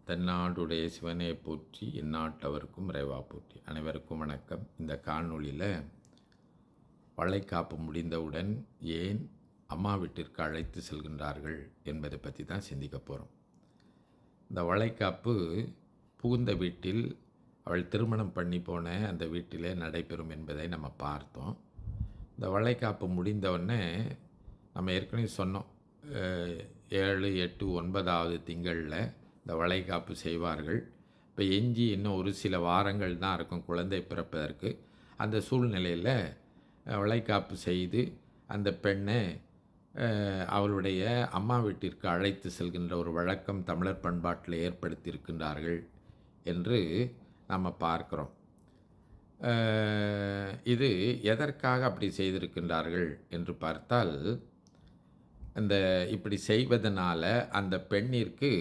தென்னாடுடைய சிவனை போற்றி எந்நாட்டவர்க்கும் இறைவா போற்றி. அனைவருக்கும் வணக்கம். இந்த காணொளியில் வளைகாப்பு முடிந்தவுடன் ஏன் அம்மா வீட்டிற்கு அழைத்து செல்கின்றார்கள் என்பதை பற்றி தான் சிந்திக்க போகிறோம். இந்த வளைகாப்பு புகுந்த வீட்டில் அவள் திருமணம் பண்ணி போன அந்த வீட்டிலே நடைபெறும் என்பதை நம்ம பார்த்தோம். இந்த வளைகாப்பு முடிந்தவுடனே நம்ம ஏற்கனவே சொன்னோம், 7, 8, 9வது திங்களில் இந்த வளைகாப்பு செய்வார்கள். இப்போ எஞ்சி இன்னும் ஒரு சில வாரங்கள் தான் இருக்கும் குழந்தை பிறப்பதற்கு. அந்த சூழ்நிலையில் வளைகாப்பு செய்து அந்த பெண்ணை அவளுடைய அம்மா வீட்டிற்கு அழைத்து செல்கின்ற ஒரு வழக்கம் தமிழர் பண்பாட்டில் ஏற்படுத்தியிருக்கின்றார்கள் என்று நாம் பார்க்குறோம். இது எதற்காக அப்படி செய்திருக்கின்றார்கள் என்று பார்த்தால், இப்படி செய்வதனால அந்த பெண்ணிற்கு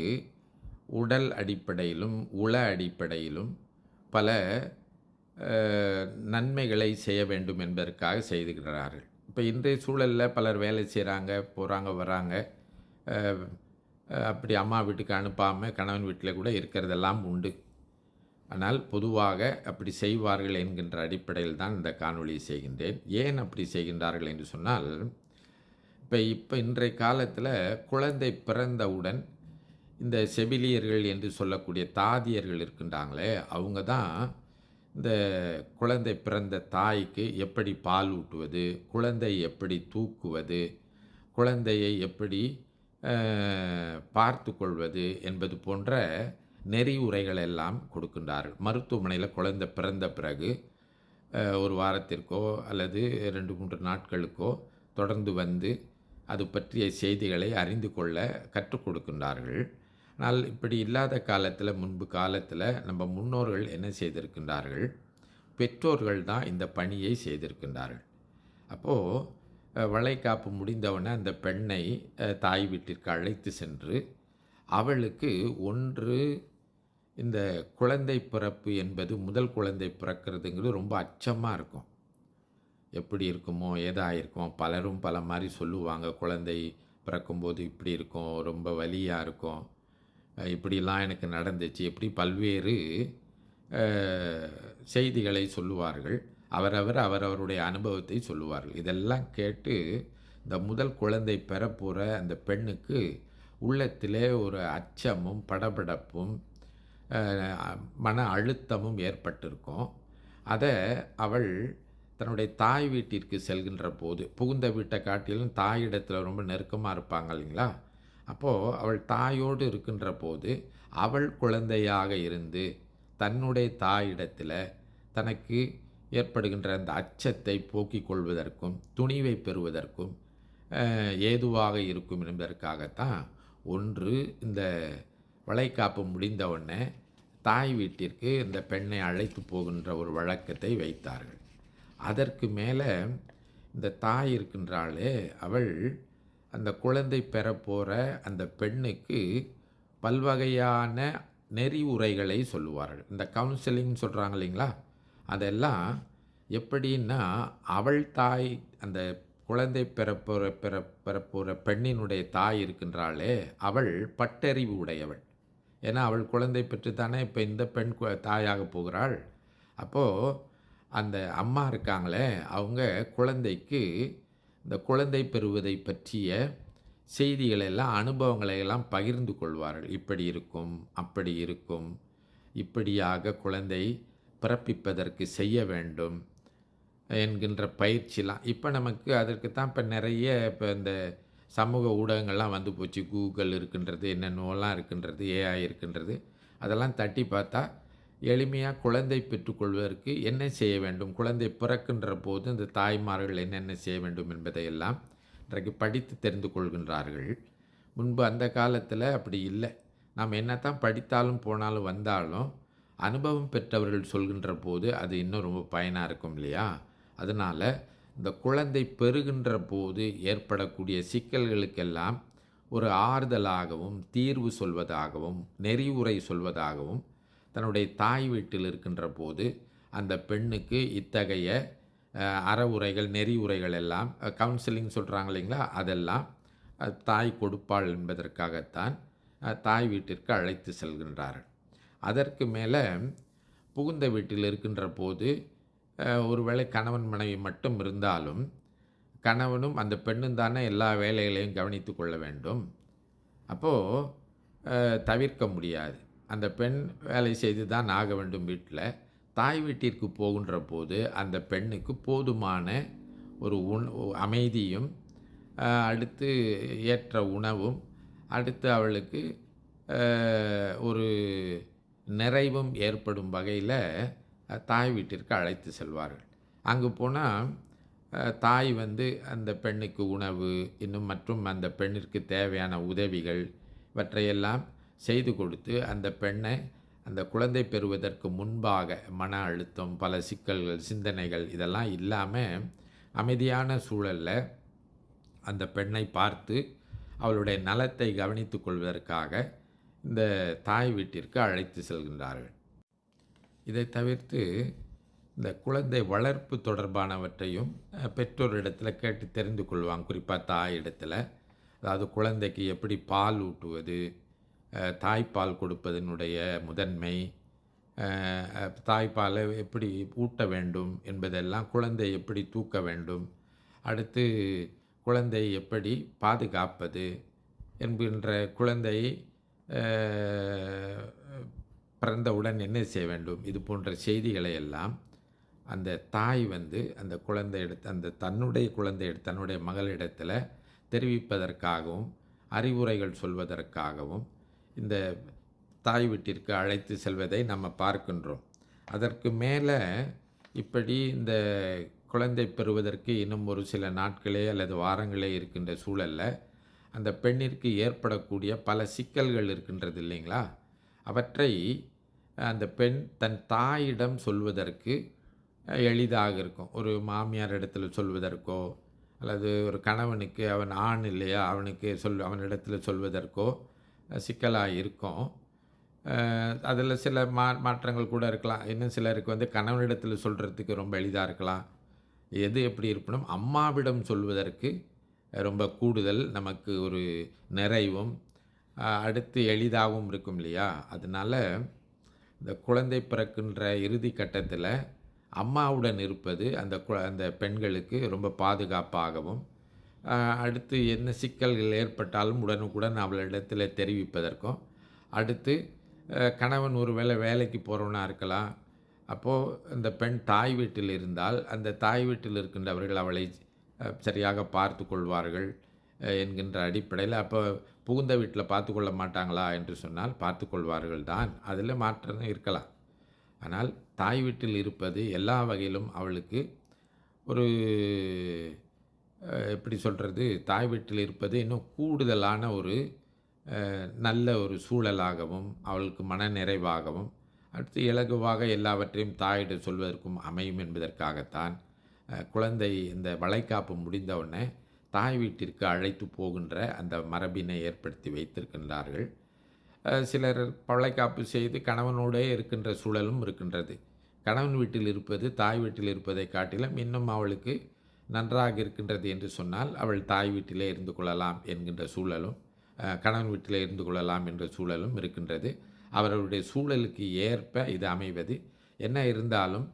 உடல் அடிப்படையிலும் உள அடிப்படையிலும் பல நன்மைகளை செய்ய வேண்டும் என்பதற்காக செய்துகிறார்கள். இப்போ இன்றைய சூழலில் பலர் வேலை செய்கிறாங்க, போகிறாங்க, வராங்க. அப்படி அம்மா வீட்டுக்கு அனுப்பாமல் கணவன் வீட்டில் கூட இருக்கிறதெல்லாம் உண்டு. ஆனால் பொதுவாக அப்படி செய்வார்கள் என்கின்ற அடிப்படையில் தான் இந்த காணொளியை செய்கின்றேன். ஏன் அப்படி செய்கின்றார்கள் என்று சொன்னால், இப்போ இன்றைய காலத்தில் குழந்தை பிறந்தவுடன் இந்த செவிலியர்கள் என்று சொல்லக்கூடிய தாதியர்கள் இருக்கின்றாங்களே, அவங்க தான் இந்த குழந்தை பிறந்த தாய்க்கு எப்படி பால் ஊட்டுவது, குழந்தை எப்படி தூக்குவது, குழந்தையை எப்படி பார்த்து கொள்வது என்பது போன்ற நெறிமுறைகள் எல்லாம் கொடுக்கின்றார்கள். மருத்துவமனையில் குழந்தை பிறந்த பிறகு ஒரு வாரத்திற்கோ அல்லது 2-3 நாட்களுக்கோ தொடர்ந்து வந்து அது பற்றிய செய்திகளை அறிந்து கொள்ள கற்றுக் கொடுக்கின்றார்கள். ஆனால் இப்படி இல்லாத காலத்தில், முன்பு காலத்தில் நம்ம முன்னோர்கள் என்ன செய்திருக்கின்றார்கள், பெற்றோர்கள் தான் இந்த பணியை செய்திருக்கின்றார்கள். அப்போது வளைகாப்பு முடிந்தவுடனே அந்த பெண்ணை தாய் வீட்டிற்கு அழைத்து சென்று அவளுக்கு ஒன்று இந்த குழந்தை பிறப்பு என்பது, முதல் குழந்தை பிறக்கிறதுங்கிறது ரொம்ப அச்சமாக இருக்கும். எப்படி இருக்குமோ, ஏதாக இருக்கும், பலரும் பல மாதிரி சொல்லுவாங்க. குழந்தை பிறக்கும்போது இப்படி இருக்கும், ரொம்ப வலியாக இருக்கும், இப்படிலாம் எனக்கு நடந்துச்சு, இப்படி பல்வேறு செய்திகளை சொல்லுவார்கள். அவரவருடைய அனுபவத்தை சொல்லுவார்கள். இதெல்லாம் கேட்டு இந்த முதல் குழந்தை பெறப்போகிற அந்த பெண்ணுக்கு உள்ளத்திலே ஒரு அச்சமும் படபடப்பும் மன அழுத்தமும் ஏற்பட்டிருக்கும். அதை அவள் தன்னுடைய தாய் வீட்டிற்கு செல்கின்ற போது, புகுந்த வீட்டை காட்டிலும் தாயிடத்தில் ரொம்ப நெருக்கமாக இருப்பாங்க இல்லைங்களா, அப்போது அவள் தாயோடு இருக்கின்ற போது அவள் குழந்தையாக இருந்து தன்னுடைய தாயிடத்தில் தனக்கு ஏற்படுகின்ற அந்த அச்சத்தை போக்கிக் கொள்வதற்கும் துணிவை பெறுவதற்கும் ஏதுவாக இருக்கும் என்பதற்காகத்தான் ஒன்று இந்த வளைகாப்பு முடிந்தவுடனே தாய் வீட்டிற்கு இந்த பெண்ணை அழைத்து போகின்ற ஒரு வழக்கத்தை வைத்தார்கள். அதற்கு மேலே இந்த தாய் இருக்கின்றாளே, அவள் அந்த குழந்தை பெறப்போகிற அந்த பெண்ணுக்கு பல்வகையான நெறிமுறைகளை சொல்லுவார்கள். இந்த கவுன்சிலிங் சொல்கிறாங்க இல்லைங்களா, அதெல்லாம் எப்படின்னா, அவள் தாய் அந்த குழந்தை பெறப்போகிற பெண்ணினுடைய தாய் இருக்கின்றாளே, அவள் பட்டறிவு உடையவள். ஏன்னா அவள் குழந்தை பெற்று தானே இப்போ இந்த பெண் தாயாக போகிறாள். அப்போது அந்த அம்மா இருக்காங்களே, அவங்க குழந்தைக்கு இந்த குழந்தை பெறுவதை பற்றிய செய்திகளெல்லாம், அனுபவங்களையெல்லாம் பகிர்ந்து கொள்வார்கள். இப்படி இருக்கும், அப்படி இருக்கும், இப்படியாக குழந்தை பிறப்பிப்பதற்கு செய்ய வேண்டும் என்கின்ற பயிற்சிலாம். இப்போ நமக்கு அதற்கு தான் இப்போ நிறைய இந்த சமூக ஊடகங்கள்லாம் வந்து போச்சு. கூகுள் இருக்கின்றது, என்னென்னலாம் இருக்கின்றது, ஏஐ இருக்கின்றது. அதெல்லாம் தட்டி பார்த்தா எளிமையாக குழந்தை பெற்றுக்கொள்வதற்கு என்ன செய்ய வேண்டும், குழந்தை பிறக்கின்ற போது இந்த தாய்மார்கள் என்னென்ன செய்ய வேண்டும் என்பதையெல்லாம் இன்றைக்கு படித்து தெரிந்து கொள்கின்றார்கள். முன்பு அந்த காலத்தில் அப்படி இல்லை. நாம் என்ன தான் படித்தாலும் போனாலும் வந்தாலும் அனுபவம் பெற்றவர்கள் சொல்கின்ற போது அது இன்னும் ரொம்ப பயனாக இருக்கும் இல்லையா. அதனால் இந்த குழந்தை பெறுகின்ற போது ஏற்படக்கூடிய சிக்கல்களுக்கெல்லாம் ஒரு ஆறுதலாகவும் தீர்வு சொல்வதாகவும் நெறிவுரை சொல்வதாகவும் தன்னுடைய தாய் வீட்டில் இருக்கின்ற போது அந்த பெண்ணுக்கு இத்தகைய அறவுரைகள் நெறிவுரைகள் எல்லாம், கவுன்சிலிங் சொல்கிறாங்க இல்லைங்களா, அதெல்லாம் தாய் கொடுப்பாள் என்பதற்காகத்தான் தாய் வீட்டிற்கு அழைத்து செல்கின்றார்கள். அதற்கு மேலே புகுந்த வீட்டில் இருக்கின்ற போது ஒருவேளை கணவன் மனைவி மட்டும் இருந்தாலும் கணவனும் அந்த பெண்ணும் தானே எல்லா வேலைகளையும் கவனித்து கொள்ள வேண்டும். அப்போது தவிர்க்க முடியாது. அந்த பெண் வேலை செய்து தான் ஆக வேண்டும் வீட்டில். தாய் வீட்டிற்கு போகின்ற போது அந்த பெண்ணுக்கு போதுமான ஒரு அமைதியும், அடுத்து ஏற்ற உணவும், அடுத்து அவளுக்கு ஒரு நிறைவும் ஏற்படும் வகையில் தாய் வீட்டிற்கு அழைத்து செல்வார்கள். அங்கு போனால் தாய் அந்த பெண்ணுக்கு உணவு இன்னும் மற்றும் அந்த பெண்ணிற்கு தேவையான உதவிகள் இவற்றையெல்லாம் செய்து கொடுத்து அந்த பெண்ணை அந்த குழந்தை பெறுவதற்கு முன்பாக மன அழுத்தம், பல சிக்கல்கள், சிந்தனைகள் இதெல்லாம் இல்லாமல் அமைதியான சூழலில் அந்த பெண்ணை பார்த்து அவளுடைய நலத்தை கவனித்து கொள்வதற்காக இந்த தாய் வீட்டிற்கு அழைத்து செல்கின்றார்கள். இதை தவிர்த்து இந்த குழந்தை வளர்ப்பு தொடர்பானவற்றையும் பெற்றோரிடத்தில் கேட்டு தெரிந்து கொள்வாங்க. குறிப்பாக தாயிடத்தில், அதாவது குழந்தைக்கு எப்படி பால் ஊட்டுவது, தாய்ப்பால் கொடுப்பதனுடைய முதன்மை, தாய்ப்பாலை எப்படி ஊட்ட வேண்டும் என்பதெல்லாம், குழந்தை எப்படி தூக்க வேண்டும், அடுத்து குழந்தை எப்படி பாதுகாப்பது என்கின்ற, குழந்தை பிறந்தவுடன் என்ன செய்ய வேண்டும், இது போன்ற செய்திகளை எல்லாம் அந்த தாய் அந்த குழந்தை தன்னுடைய குழந்தை தன்னுடைய மகளிடத்தில் தெரிவிப்பதற்காகவும் அறிவுரைகள் சொல்வதற்காகவும் இந்த தாய் வீட்டிற்கு அழைத்து செல்வதை நம்ம பார்க்கின்றோம். அதற்கு மேலே இப்படி இந்த குழந்தை பெறுவதற்கு இன்னும் ஒரு சில நாட்களே அல்லது வாரங்களே இருக்கின்ற சூழலில் அந்த பெண்ணிற்கு ஏற்படக்கூடிய பல சிக்கல்கள் இருக்கின்றது இல்லைங்களா? அவற்றை அந்த பெண் தன் தாயிடம் சொல்வதற்கு எளிதாக இருக்கும். ஒரு மாமியார் இடத்துல சொல்வதற்கோ அல்லது ஒரு கணவனுக்கு, அவன் ஆண் இல்லையா, அவனுக்கு அவனிடத்தில் சொல்வதற்கோ சிக்கலாக இருக்கும். அதில் சில மாற்றங்கள் கூட இருக்கலாம். இன்னும் சிலருக்கு கணவனிடத்தில் சொல்கிறதுக்கு ரொம்ப எளிதாக இருக்கலாம். எது எப்படி இருக்கணும், அம்மாவிடம் சொல்வதற்கு ரொம்ப கூடுதல் நமக்கு ஒரு நிறைவும் அடுத்து எளிதாகவும் இருக்கும் இல்லையா? அதனால் இந்த குழந்தை பிறக்கின்ற இறுதி கட்டத்தில் அம்மாவுடன் இருப்பது அந்த பெண்களுக்கு ரொம்ப பாதுகாப்பாகவும், அடுத்து என்ன சிக்கல்கள் ஏற்பட்டாலும் உடனுக்குடன் அவளிடத்தில் தெரிவிப்பதற்கும், அடுத்து கணவன் ஒருவேளை வேலைக்கு போகிறவனா இருக்கலாம். அப்போது இந்த பெண் தாய் வீட்டில் இருந்தால் அந்த தாய் வீட்டில் இருக்கின்றவர்கள் அவளை சரியாக பார்த்து கொள்வார்கள் என்கின்ற அடிப்படையில், அப்போ புகுந்த வீட்டில் பார்த்து கொள்ள மாட்டாங்களா என்று சொன்னால் பார்த்து கொள்வார்கள் தான், அதில் மாற்றம் இருக்கலாம். ஆனால் தாய் வீட்டில் இருப்பது எல்லா வகையிலும் அவளுக்கு ஒரு எப்படி சொல்கிறது, தாய் வீட்டில் இருப்பது இன்னும் கூடுதலான ஒரு நல்ல ஒரு சூழலாகவும் அவளுக்கு மன நிறைவாகவும் அடுத்து இலகுவாக எல்லாவற்றையும் தாயிடம் சொல்வதற்கும் அமையும் என்பதற்காகத்தான் குழந்தை இந்த வளைகாப்பு முடிந்தவுடனே தாய் வீட்டிற்கு அழைத்து போகின்ற அந்த மரபினை ஏற்படுத்தி வைத்திருக்கின்றார்கள். சிலர் வளைகாப்பு செய்து கணவனோடே இருக்கின்ற சூழலும் இருக்கின்றது. கணவன் வீட்டில் இருப்பது தாய் வீட்டில் இருப்பதை காட்டிலும் இன்னும் அவளுக்கு நன்றாக இருக்கின்றது என்று சொன்னால் அவள் தாய் வீட்டிலே இருந்து கொள்ளலாம் என்கின்ற சூழலும், கணவன் வீட்டிலே இருந்து கொள்ளலாம் என்ற சூழலும் இருக்கின்றது. அவர்களுடைய சூழலுக்கு ஏற்ப இது அமைவது. என்ன இருந்தாலும்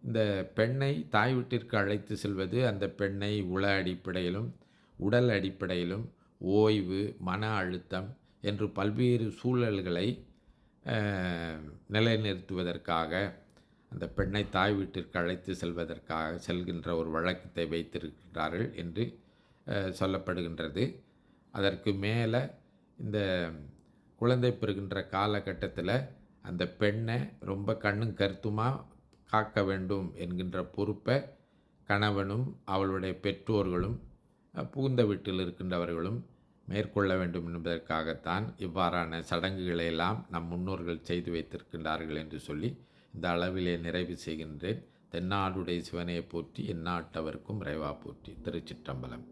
இந்த பெண்ணை தாய் வீட்டிற்கு அழைத்து செல்வது அந்த பெண்ணை உள அடிப்படையிலும் உடல் அடிப்படையிலும் ஓய்வு, மன அழுத்தம் என்று பல்வேறு சூழல்களை நிலைநிறுத்துவதற்காக அந்த பெண்ணை தாய் வீட்டிற்கு அழைத்து செல்கின்ற ஒரு வழக்கத்தை வைத்திருக்கிறார்கள் என்று சொல்லப்படுகின்றது. அதற்கு மேலே இந்த குழந்தை பெறுகின்ற காலகட்டத்தில் அந்த பெண்ணை ரொம்ப கண்ணும் கருத்துமாக காக்க வேண்டும் என்கின்ற பொறுப்பை கணவனும் அவளுடைய பெற்றோர்களும் புகுந்த வீட்டில் இருக்கின்றவர்களும் மேற்கொள்ள வேண்டும் என்பதற்காகத்தான் இவ்வாறான சடங்குகளை எல்லாம் நம் முன்னோர்கள் செய்து வைத்திருக்கின்றார்கள் என்று சொல்லி இந்த அளவிலே நிறைவு செய்கின்றேன். தென்னாடுடைய சிவனையை போற்றி, எந்நாட்டவர்க்கும் இறைவா போற்றி. திருச்சிற்றம்பலம்.